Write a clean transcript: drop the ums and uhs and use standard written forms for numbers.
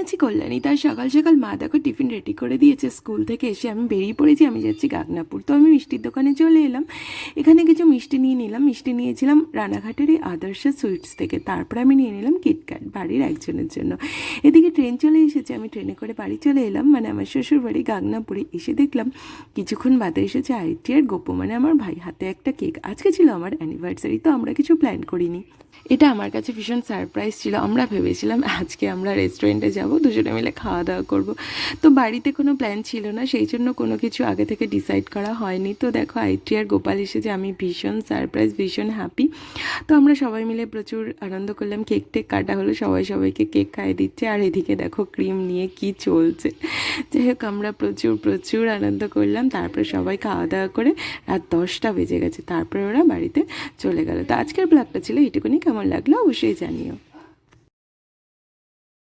আছি কল্যাণী। তার সকাল সকাল মা দেখো টিফিন রেডি করে দিয়েছে। স্কুল থেকে এসে আমি বেরিয়ে পড়েছি, আমি যাচ্ছি গাগনাপুর। তো আমি মিষ্টির দোকানে চলে এলাম, এখানে কিছু মিষ্টি নিয়ে নিলাম। মিষ্টি নিয়েছিলাম রানাঘাটের এই আদর্শ সুইটস থেকে। তারপরে আমি নিয়ে নিলাম কিটক্যাট বাড়ির একজনের জন্য। এদিকে ট্রেন চলে এসেছে, আমি ট্রেনে করে বাড়ি চলে এলাম, মানে আমার শ্বশুর বাড়ি গাগনাপুরে। এসে দেখলাম কিছুক্ষণ বাদে এসেছে আইটি আর গোপু, মানে আমার ভাই, হাতে একটা কেক। আজকে ছিল আমার অ্যানিভার্সারি, তো আমরা কিছু প্ল্যান করিনি। এটা আমার কাছে ভীষণ সারপ্রাইজ ছিল। আমরা ভেবেছিলাম আজকে আমরা রেস্টুরেন্টে যাব, দুজনে মিলে খাওয়া দাওয়া করব। তো বাড়িতে কোনো প্ল্যান ছিল না, সেই জন্য কোনো কিছু আগে থেকে ডিসাইড করা হয়নি। তো দেখো আইটি আর গোপাল এসেছে, আমি ভীষণ সারপ্রাইজ, ভীষণ হ্যাপি। তো আমরা সবাই মিলে প্রচুর আনন্দ করলাম। কেক টেক কাটা হলো, সবাই সবাইকে কেক খাইয়ে দিচ্ছে। আর এদিকে দেখো ক্রিম নিয়ে কি চলছে। যাই হোক আমরা প্রচুর প্রচুর আনন্দ করলাম। তারপরে সবাই খাওয়া দাওয়া করে রাত 10টা বেজে গেছে, তারপরে ওরা বাড়িতে চলে গেল। তো আজকের ব্লগটা ছিল এইটুকুনি। কেমন লাগলো অবশ্যই জানিও।